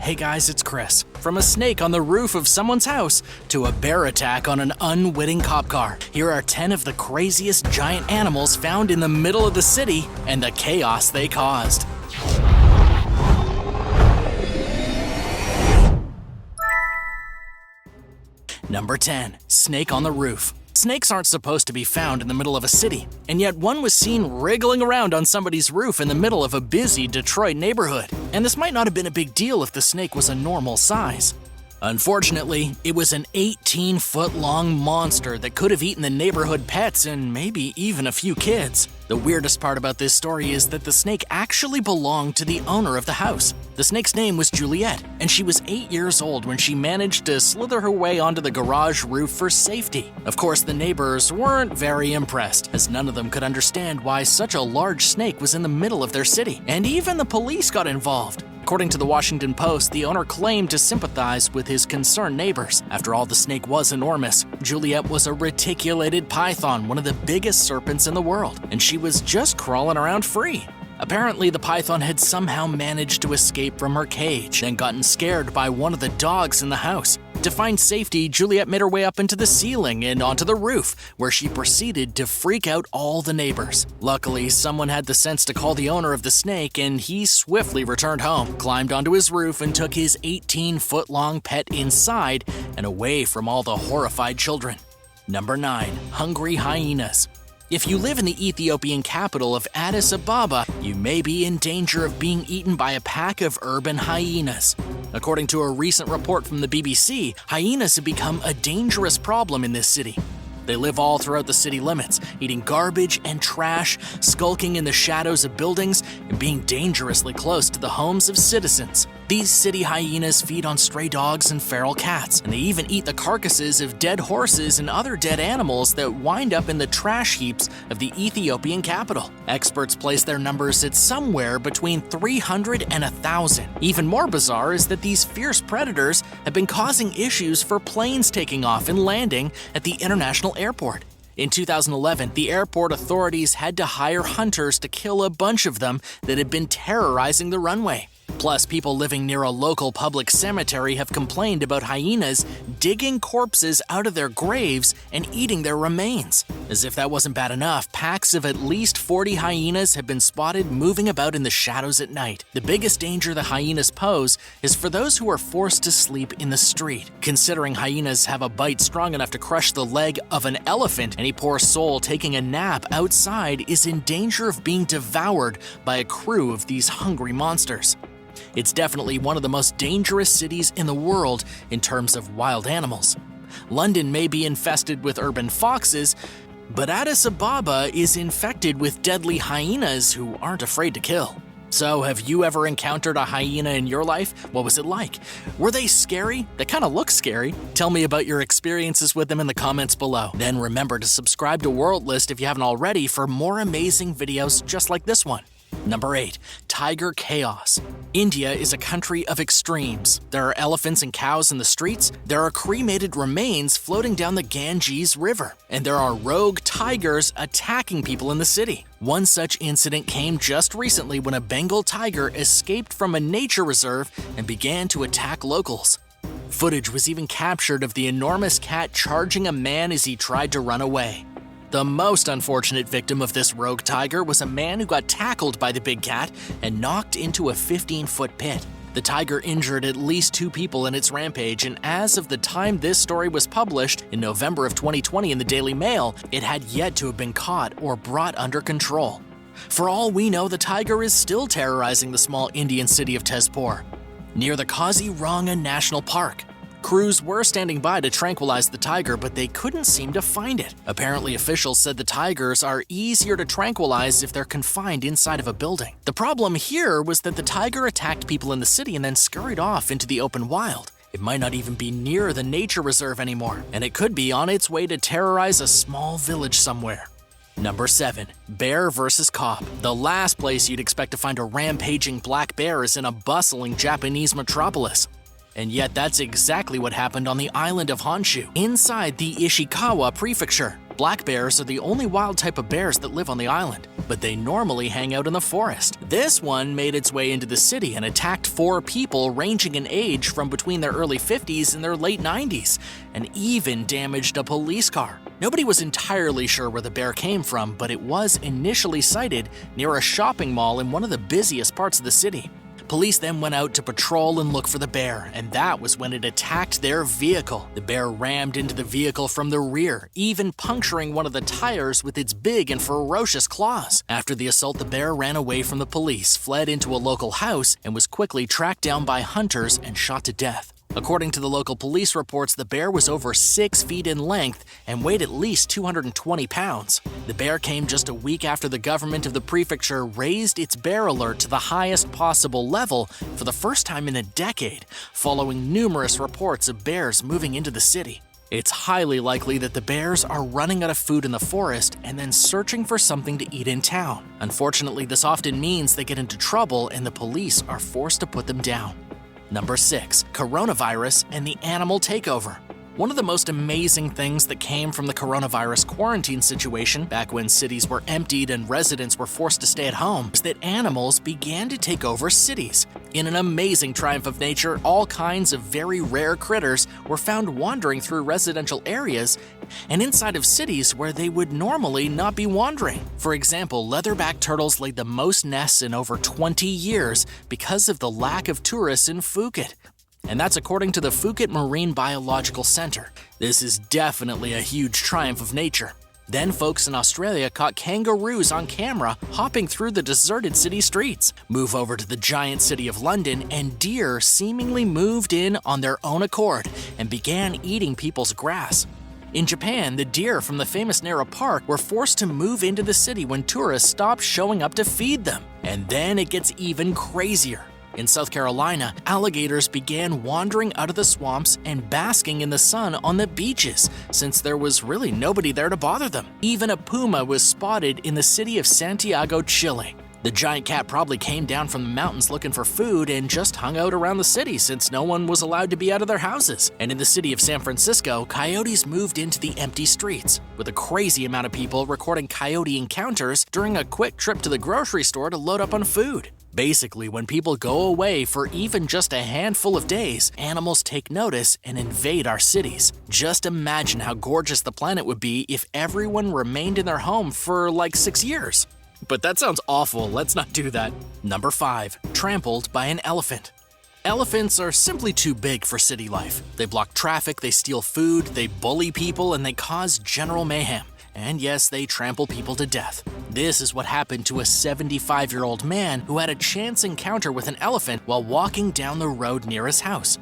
Hey guys, it's Chris. From a snake on the roof of someone's house to a bear attack on an unwitting cop car, here are 10 of the craziest giant animals found in the middle of the city and the chaos they caused. Number 10. Snake on the roof. Snakes aren't supposed to be found in the middle of a city, and yet one was seen wriggling around on somebody's roof in the middle of a busy Detroit neighborhood. And this might not have been a big deal if the snake was a normal size. Unfortunately, it was an 18-foot-long monster that could have eaten the neighborhood pets and maybe even a few kids. The weirdest part about this story is that the snake actually belonged to the owner of the house. The snake's name was Juliet, and she was 8 years old when she managed to slither her way onto the garage roof for safety. Of course, the neighbors weren't very impressed, as none of them could understand why such a large snake was in the middle of their city, and even the police got involved. According to the Washington Post, the owner claimed to sympathize with his concerned neighbors. After all, the snake was enormous. Juliet was a reticulated python, one of the biggest serpents in the world, and she was just crawling around free. Apparently, the python had somehow managed to escape from her cage, then gotten scared by one of the dogs in the house. To find safety, Juliet made her way up into the ceiling and onto the roof, where she proceeded to freak out all the neighbors. Luckily, someone had the sense to call the owner of the snake, and he swiftly returned home, climbed onto his roof, and took his 18-foot-long pet inside and away from all the horrified children. Number 9. Hungry hyenas. If you live in the Ethiopian capital of Addis Ababa, you may be in danger of being eaten by a pack of urban hyenas. According to a recent report from the BBC, hyenas have become a dangerous problem in this city. They live all throughout the city limits, eating garbage and trash, skulking in the shadows of buildings, and being dangerously close to the homes of citizens. These city hyenas feed on stray dogs and feral cats, and they even eat the carcasses of dead horses and other dead animals that wind up in the trash heaps of the Ethiopian capital. Experts place their numbers at somewhere between 300 and 1,000. Even more bizarre is that these fierce predators have been causing issues for planes taking off and landing at the international airport. In 2011, the airport authorities had to hire hunters to kill a bunch of them that had been terrorizing the runway. Plus, people living near a local public cemetery have complained about hyenas digging corpses out of their graves and eating their remains. As if that wasn't bad enough, packs of at least 40 hyenas have been spotted moving about in the shadows at night. The biggest danger the hyenas pose is for those who are forced to sleep in the street. Considering hyenas have a bite strong enough to crush the leg of an elephant, any poor soul taking a nap outside is in danger of being devoured by a crew of these hungry monsters. It's definitely one of the most dangerous cities in the world in terms of wild animals. London may be infested with urban foxes, but Addis Ababa is infected with deadly hyenas who aren't afraid to kill. So, have you ever encountered a hyena in your life? What was it like? Were they scary? They kind of look scary. Tell me about your experiences with them in the comments below. Then remember to subscribe to World List if you haven't already for more amazing videos just like this one. Number 8. Tiger chaos. India is a country of extremes. There are elephants and cows in the streets, there are cremated remains floating down the Ganges River, and there are rogue tigers attacking people in the city. One such incident came just recently when a Bengal tiger escaped from a nature reserve and began to attack locals. Footage was even captured of the enormous cat charging a man as he tried to run away. The most unfortunate victim of this rogue tiger was a man who got tackled by the big cat and knocked into a 15-foot pit. The tiger injured at least 2 people in its rampage, and as of the time this story was published, in November of 2020 in the Daily Mail, it had yet to have been caught or brought under control. For all we know, the tiger is still terrorizing the small Indian city of Tezpur, near the Kaziranga National Park. Crews were standing by to tranquilize the tiger, but they couldn't seem to find it. Apparently, officials said the tigers are easier to tranquilize if they're confined inside of a building. The problem here was that the tiger attacked people in the city and then scurried off into the open wild. It might not even be near the nature reserve anymore, and it could be on its way to terrorize a small village somewhere. Number 7. Bear versus cop. The last place you'd expect to find a rampaging black bear is in a bustling Japanese metropolis. And yet that's exactly what happened on the island of Honshu, inside the Ishikawa prefecture. Black bears are the only wild type of bears that live on the island, but they normally hang out in the forest. This one made its way into the city and attacked 4 people ranging in age from between their early 50s and their late 90s, and even damaged a police car. Nobody was entirely sure where the bear came from, but it was initially sighted near a shopping mall in one of the busiest parts of the city. Police then went out to patrol and look for the bear, and that was when it attacked their vehicle. The bear rammed into the vehicle from the rear, even puncturing one of the tires with its big and ferocious claws. After the assault, the bear ran away from the police, fled into a local house, and was quickly tracked down by hunters and shot to death. According to the local police reports, the bear was over 6 feet in length and weighed at least 220 pounds. The bear came just a week after the government of the prefecture raised its bear alert to the highest possible level for the first time in a decade, following numerous reports of bears moving into the city. It's highly likely that the bears are running out of food in the forest and then searching for something to eat in town. Unfortunately, this often means they get into trouble and the police are forced to put them down. Number 6. Coronavirus and the animal takeover. One of the most amazing things that came from the coronavirus quarantine situation, back when cities were emptied and residents were forced to stay at home, is that animals began to take over cities. In an amazing triumph of nature, all kinds of very rare critters were found wandering through residential areas and inside of cities where they would normally not be wandering. For example, leatherback turtles laid the most nests in over 20 years because of the lack of tourists in Phuket. And that's according to the Phuket Marine Biological Center. This is definitely a huge triumph of nature. Then folks in Australia caught kangaroos on camera hopping through the deserted city streets. Move over to the giant city of London, and deer seemingly moved in on their own accord and began eating people's grass. In Japan, the deer from the famous Nara Park were forced to move into the city when tourists stopped showing up to feed them. And then it gets even crazier. In South Carolina, alligators began wandering out of the swamps and basking in the sun on the beaches, since there was really nobody there to bother them. Even a puma was spotted in the city of Santiago, Chile. The giant cat probably came down from the mountains looking for food and just hung out around the city since no one was allowed to be out of their houses. And in the city of San Francisco, coyotes moved into the empty streets, with a crazy amount of people recording coyote encounters during a quick trip to the grocery store to load up on food. Basically, when people go away for even just a handful of days, animals take notice and invade our cities. Just imagine how gorgeous the planet would be if everyone remained in their home for like 6 years. But that sounds awful, let's not do that. Number 5. Trampled by an elephant. Elephants are simply too big for city life. They block traffic, they steal food, they bully people, and they cause general mayhem. And yes, they trample people to death. This is what happened to a 75-year-old man who had a chance encounter with an elephant while walking down the road near his house.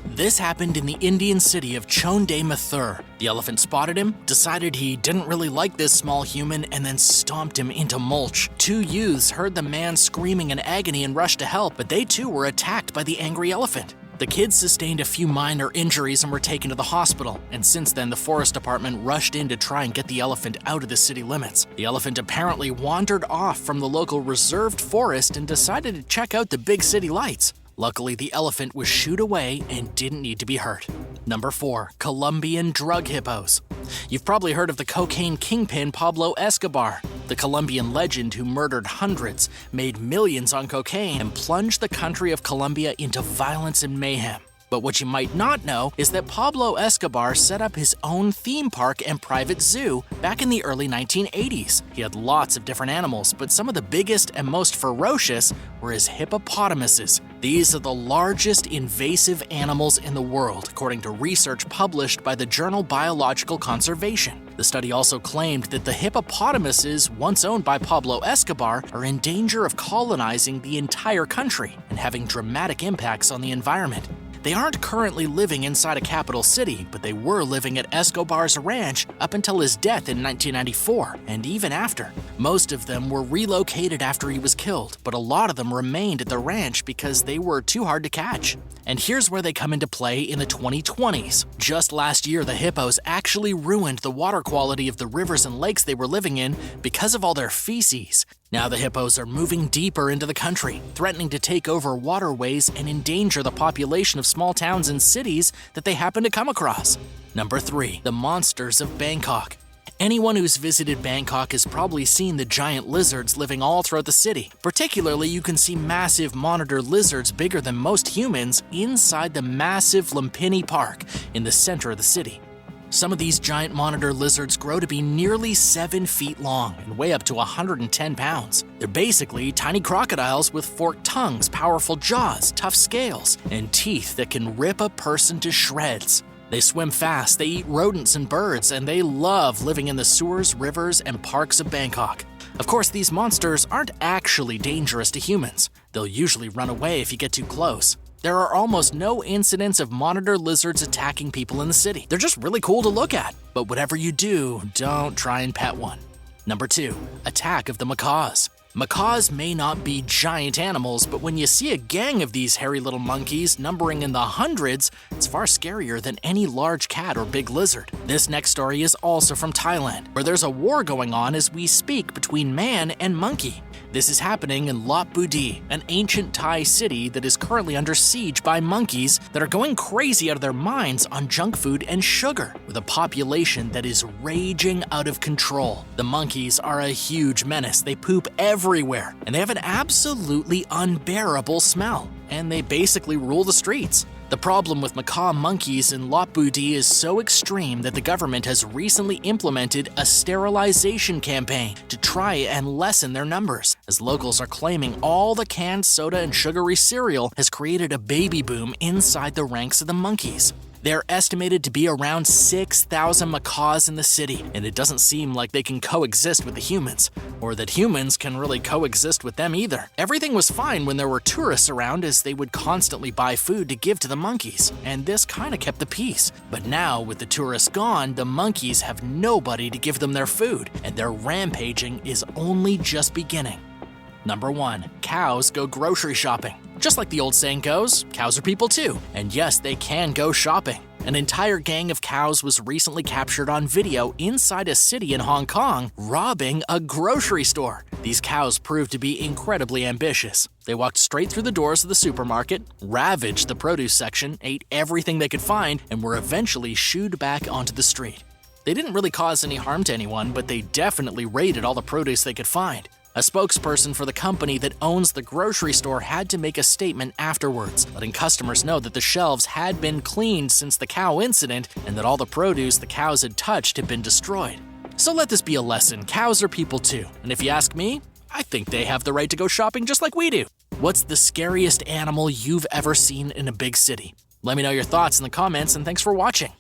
This happened in the Indian city of Chonde Mathur. The elephant spotted him, decided he didn't really like this small human, and then stomped him into mulch. 2 youths heard the man screaming in agony and rushed to help, but they too were attacked by the angry elephant. The kids sustained a few minor injuries and were taken to the hospital, and since then the forest department rushed in to try and get the elephant out of the city limits. The elephant apparently wandered off from the local reserved forest and decided to check out the big city lights. Luckily, the elephant was shooed away and didn't need to be hurt. Number 4. Colombian drug hippos. You've probably heard of the cocaine kingpin Pablo Escobar, the Colombian legend who murdered hundreds, made millions on cocaine, and plunged the country of Colombia into violence and mayhem. But what you might not know is that Pablo Escobar set up his own theme park and private zoo back in the early 1980s. He had lots of different animals, but some of the biggest and most ferocious were his hippopotamuses. These are the largest invasive animals in the world, according to research published by the journal Biological Conservation. The study also claimed that the hippopotamuses, once owned by Pablo Escobar, are in danger of colonizing the entire country and having dramatic impacts on the environment. They aren't currently living inside a capital city, but they were living at Escobar's ranch up until his death in 1994, and even after. Most of them were relocated after he was killed, but a lot of them remained at the ranch because they were too hard to catch. And here's where they come into play in the 2020s. Just last year, the hippos actually ruined the water quality of the rivers and lakes they were living in because of all their feces. Now the hippos are moving deeper into the country, threatening to take over waterways and endanger the population of small towns and cities that they happen to come across. Number 3. The monsters of Bangkok. Anyone who's visited Bangkok has probably seen the giant lizards living all throughout the city. Particularly, you can see massive monitor lizards bigger than most humans inside the massive Lumpini Park in the center of the city. Some of these giant monitor lizards grow to be nearly 7 feet long and weigh up to 110 pounds. They're basically tiny crocodiles with forked tongues, powerful jaws, tough scales, and teeth that can rip a person to shreds. They swim fast, they eat rodents and birds, and they love living in the sewers, rivers, and parks of Bangkok. Of course, these monsters aren't actually dangerous to humans. They'll usually run away if you get too close. There are almost no incidents of monitor lizards attacking people in the city. They're just really cool to look at. But whatever you do, don't try and pet one. Number 2. Attack of the macaques. Macaques may not be giant animals, but when you see a gang of these hairy little monkeys numbering in the hundreds, it's far scarier than any large cat or big lizard. This next story is also from Thailand, where there's a war going on as we speak between man and monkey. This is happening in Lop Buri, an ancient Thai city that is currently under siege by monkeys that are going crazy out of their minds on junk food and sugar, with a population that is raging out of control. The monkeys are a huge menace. They poop everywhere, and they have an absolutely unbearable smell, and they basically rule the streets. The problem with macaque monkeys in Lop Buri is so extreme that the government has recently implemented a sterilization campaign to try and lessen their numbers, as locals are claiming all the canned soda and sugary cereal has created a baby boom inside the ranks of the monkeys. They're estimated to be around 6,000 macaques in the city, and it doesn't seem like they can coexist with the humans, or that humans can really coexist with them either. Everything was fine when there were tourists around, as they would constantly buy food to give to the monkeys, and this kinda kept the peace. But now, with the tourists gone, the monkeys have nobody to give them their food, and their rampaging is only just beginning. Number 1. Cows go grocery shopping. Just like the old saying goes, cows are people too. And yes, they can go shopping. An entire gang of cows was recently captured on video inside a city in Hong Kong robbing a grocery store. These cows proved to be incredibly ambitious. They walked straight through the doors of the supermarket, ravaged the produce section, ate everything they could find, and were eventually shooed back onto the street. They didn't really cause any harm to anyone, but they definitely raided all the produce they could find. A spokesperson for the company that owns the grocery store had to make a statement afterwards, letting customers know that the shelves had been cleaned since the cow incident and that all the produce the cows had touched had been destroyed. So let this be a lesson. Cows are people too, and if you ask me, I think they have the right to go shopping just like we do. What's the scariest animal you've ever seen in a big city? Let me know your thoughts in the comments, and thanks for watching.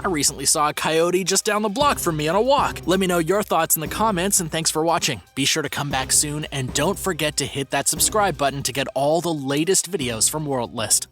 I recently saw a coyote just down the block from me on a walk. Let me know your thoughts in the comments, and thanks for watching. Be sure to come back soon, and don't forget to hit that subscribe button to get all the latest videos from World List.